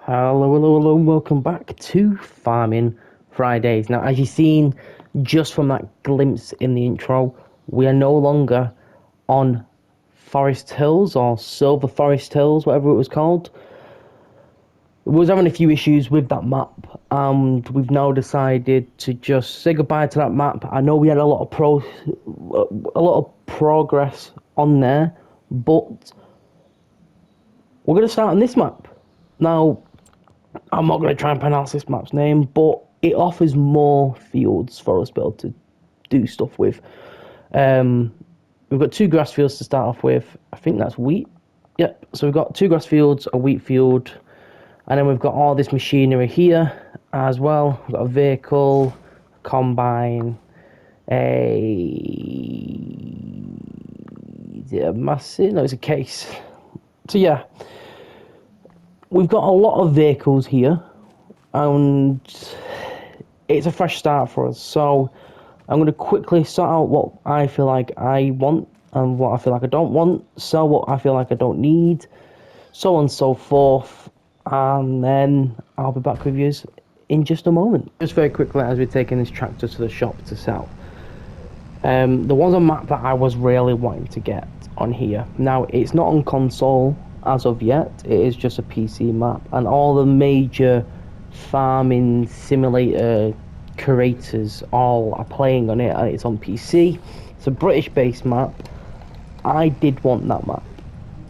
Hello, and welcome back to Farming Fridays. Now, as you've seen just from that glimpse in the intro, we are no longer on Forest Hills or Silver Forest Hills, whatever it was called. We was having a few issues with that map, and we've now decided to just say goodbye to that map. I know we had a lot of progress on there, but we're going to start on this map. Now, I'm not going to try and pronounce this map's name, but it offers more fields for us to be able to do stuff with. We've got two grass fields to start off with. I think that's wheat. Yep. So we've got two grass fields, a wheat field, and then we've got all this machinery here as well. We've got a vehicle, a combine, is it a massive? No, it's a case. So yeah, we've got a lot of vehicles here, and it's a fresh start for us. So I'm going to quickly sort out what I feel like I want and what I feel like I don't want, sell what I feel like I don't need, so on and so forth, and then I'll be back with you in just a moment. Just very quickly, as we're taking this tractor to the shop to sell, there was a map that I was really wanting to get on here. Now, it's not on console as of yet, it is just a PC map, and all the major farming simulator creators all are playing on it, and it's on PC. It's a British based map. I did want that map.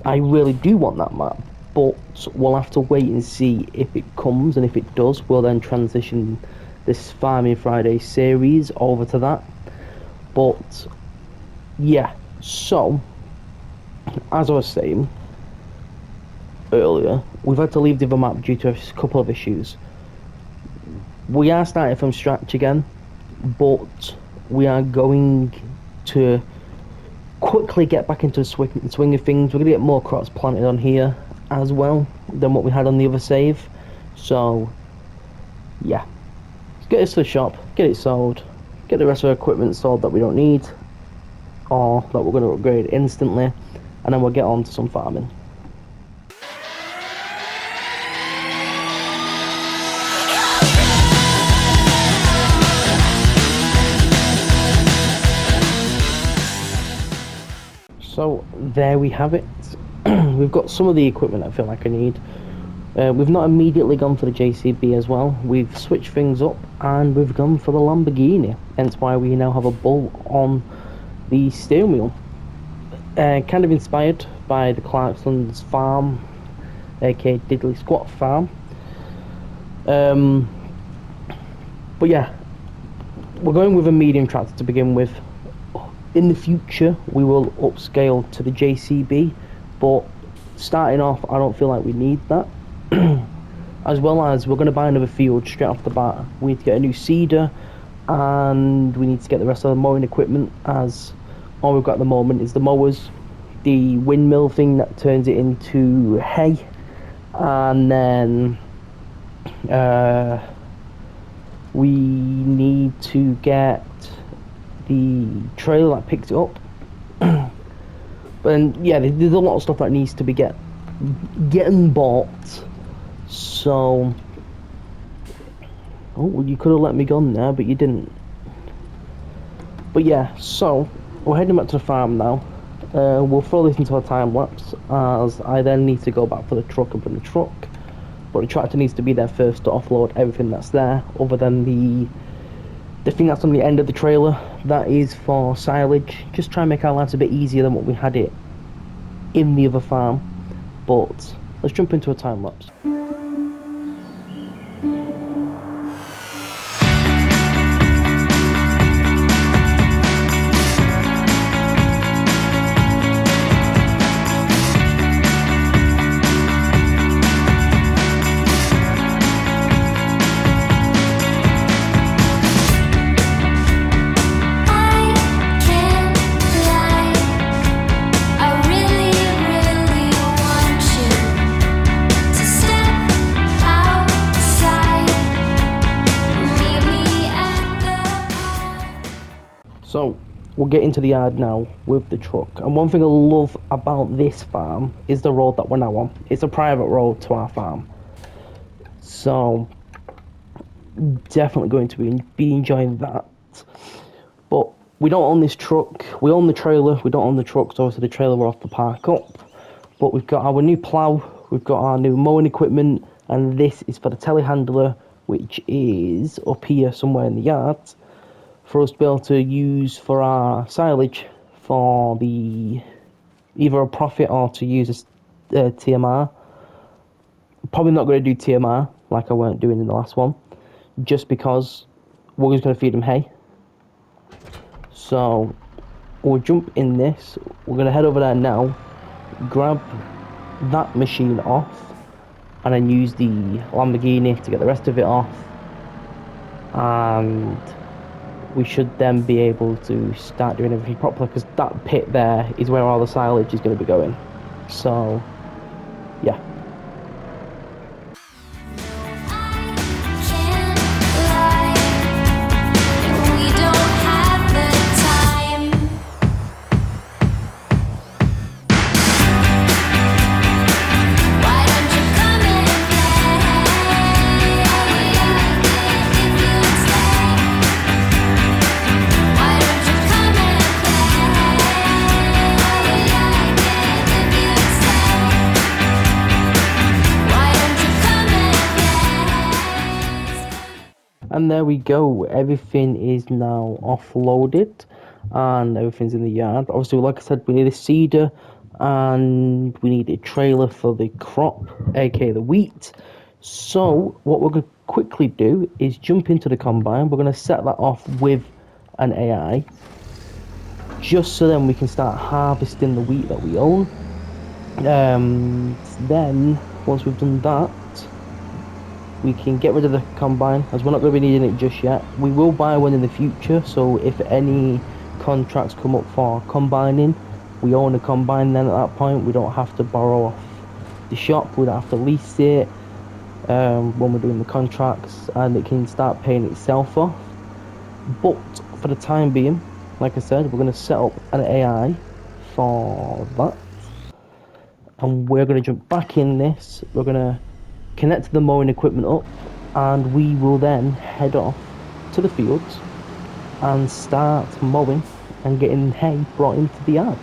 I really do want that map, but we'll have to wait and see if it comes, and if it does, we'll then transition this Farming Friday series over to that. But yeah, so as I was saying earlier, we've had to leave the other map due to a couple of issues. We are starting from scratch again, but we are going to quickly get back into the swing of things. We're going to get more crops planted on here as well than what we had on the other save. So yeah, let's get this to the shop, get it sold, get the rest of our equipment sold that we don't need or that we're going to upgrade instantly, and then we'll get on to some farming. So there we have it. We've got some of the equipment I feel like I need. We've not immediately gone for the JCB as well. We've switched things up and we've gone for the Lamborghini. Hence why we now have a bull on the steering wheel. Kind of inspired by the Clarkson's farm, aka Diddley Squat farm. But yeah, we're going with a medium tractor to begin with. In the future, we will upscale to the JCB, but starting off, I don't feel like we need that. As well as we're going to buy another field straight off the bat. We need to get a new seeder, and we need to get the rest of the mowing equipment, as all we've got at the moment is the mowers, the windmill thing that turns it into hay, and then we need to get the trailer that picks it up. But yeah, there's a lot of stuff that needs to be getting bought. So, oh, well, you could have let me go on there, but you didn't. But yeah, so we're heading back to the farm now. We'll throw this into a time lapse, as I then need to go back for the truck and put the truck. But the tractor needs to be there first to offload everything that's there, other than the thing that's on the end of the trailer. That is for silage. Just try and make our lives a bit easier than what we had it in the other farm. But let's jump into a time lapse. So we'll get into the yard now with the truck. And one thing I love about this farm is the road that we're now on. It's a private road to our farm. So definitely going to be enjoying that. But we don't own this truck. We own the trailer. We don't own the truck, so obviously the trailer we're off to park up. But we've got our new plough, we've got our new mowing equipment, and this is for the telehandler, which is up here somewhere in the yard, for us to be able to use for our silage for the either a profit or to use as TMR. Probably not going to do TMR like I weren't doing in the last one, just because we're just going to feed them hay. So we'll jump in this. We're going to head over there now, grab that machine off, and then use the Lamborghini to get the rest of it off. And we should then be able to start doing everything properly, because that pit there is where all the silage is going to be going. So, yeah. And there we go, everything is now offloaded and everything's in the yard. Obviously, like I said, we need a seeder and we need a trailer for the crop, aka the wheat. So what we're going to quickly do is jump into the combine. We're going to set that off with an AI, just so then we can start harvesting the wheat that we own. Then once we've done that, we can get rid of the combine, as we're not going to be needing it just yet. We will buy one in the future, so if any contracts come up for combining, we own a combine then at that point. We don't have to borrow off the shop, we don't have to lease it when we're doing the contracts, and it can start paying itself off. But for the time being, like I said, we're going to set up an AI for that, and we're going to jump back in this. We're going to connect the mowing equipment up, and we will then head off to the fields and start mowing and getting hay brought into the yard.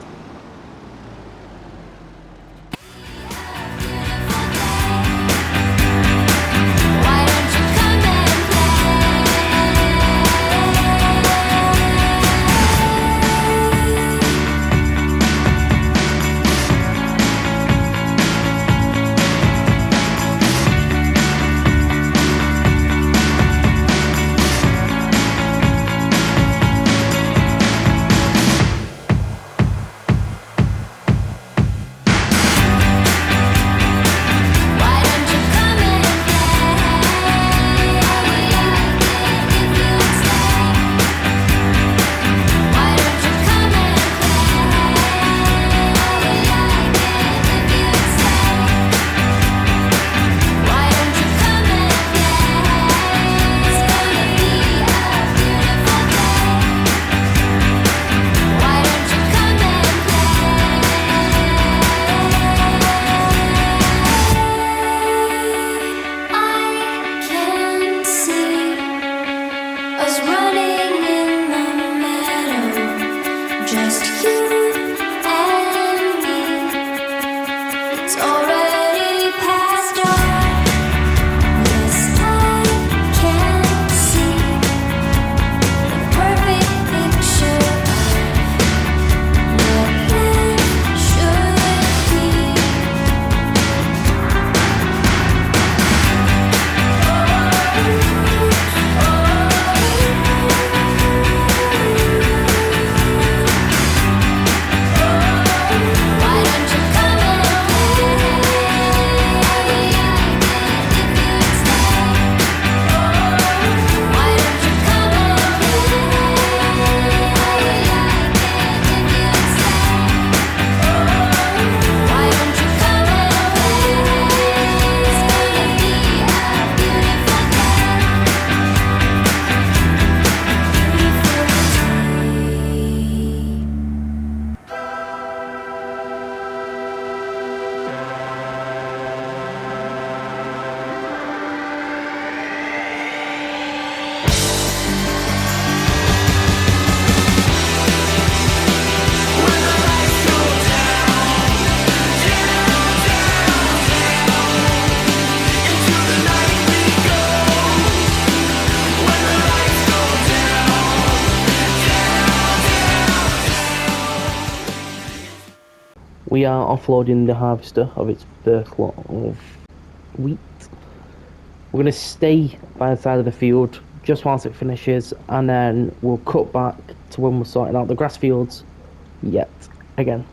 we are offloading the harvester of its first lot of wheat. We're going to stay by the side of the field just whilst it finishes, and then we'll cut back to when we're sorting out the grass fields yet again.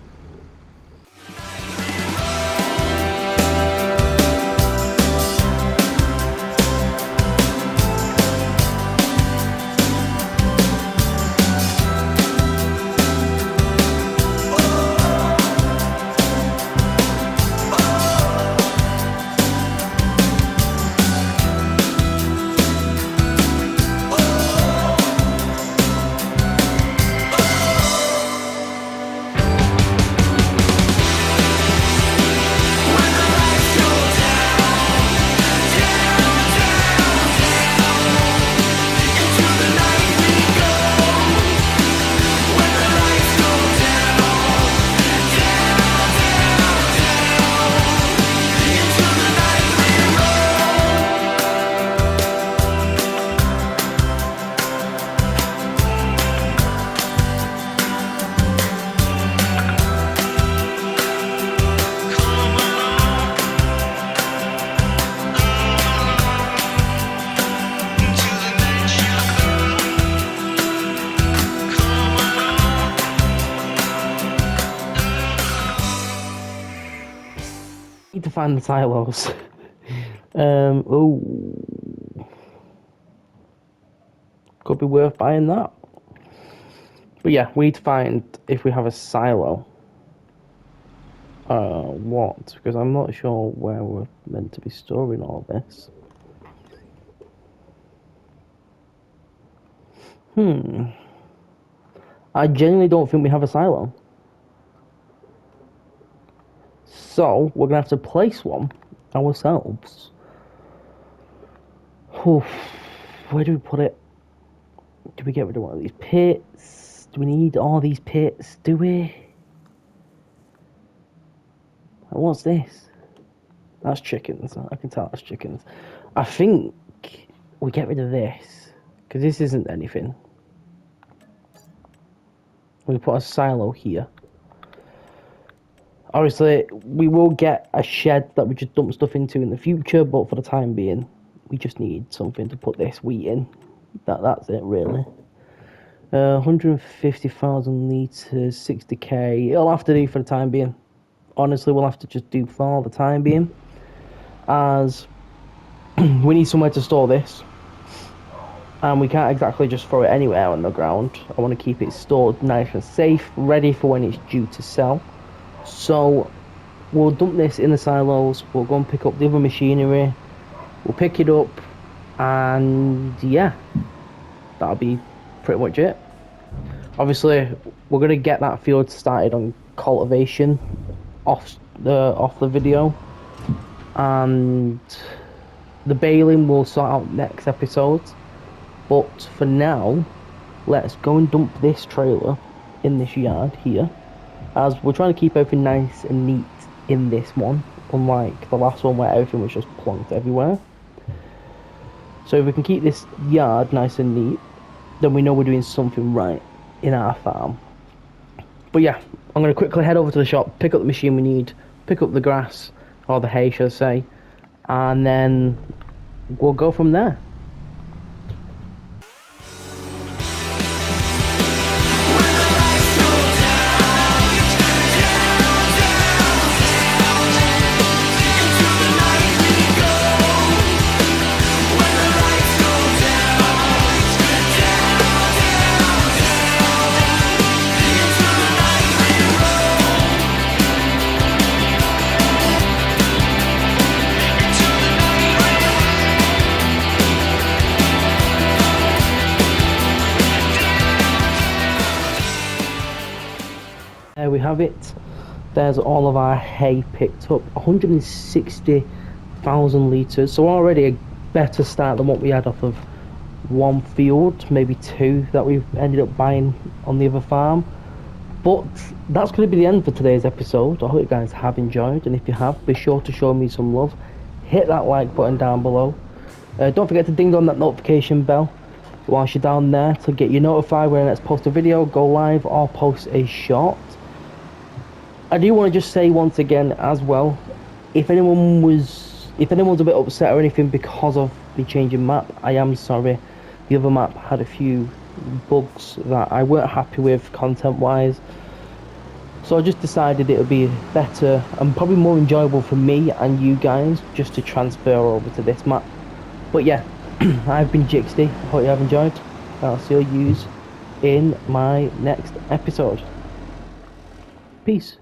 Need to find the silos. Oh, could be worth buying that. But yeah, we need to find if we have a silo. What? Because I'm not sure where we're meant to be storing all this. I genuinely don't think we have a silo. So, we're going to have to place one ourselves. Oof. Where do we put it? Do we get rid of one of these pits? Do we need all these pits? Do we? What's this? That's chickens. I can tell that's chickens. I think we get rid of this, because this isn't anything. We put a silo here. Obviously, we will get a shed that we just dump stuff into in the future, but for the time being, we just need something to put this wheat in. That's it, really. 150,000 litres, 60k. It'll have to do for the time being. Honestly, we'll have to just do for the time being, as we need somewhere to store this. And we can't exactly just throw it anywhere on the ground. I want to keep it stored nice and safe, ready for when it's due to sell. So we'll dump this in the silos, we'll go and pick up the other machinery, we'll pick it up, and yeah, that'll be pretty much it. Obviously, we're going to get that field started on cultivation off the video, and the baling will sort out next episode. But for now, let's go and dump this trailer in this yard here, as we're trying to keep everything nice and neat in this one, unlike the last one where everything was just plonked everywhere. So if we can keep this yard nice and neat, then we know we're doing something right in our farm. But yeah, I'm going to quickly head over to the shop, pick up the machine we need, pick up the grass, or the hay should I say, and then we'll go from there. There we have it. There's all of our hay picked up. 160,000 litres. So already a better start than what we had off of one field, maybe two that we've ended up buying on the other farm. But that's going to be the end for today's episode. I hope you guys have enjoyed, and if you have, be sure to show me some love. Hit that like button down below. Don't forget to ding on that notification bell whilst you're down there to get you notified when I next post a video, go live, or post a short. I do want to just say once again as well, if anyone's a bit upset or anything because of the changing map, I am sorry. The other map had a few bugs that I weren't happy with content wise. So I just decided it would be better and probably more enjoyable for me and you guys just to transfer over to this map. But yeah, I've been GXD. I hope you have enjoyed. I'll see you in my next episode. Peace.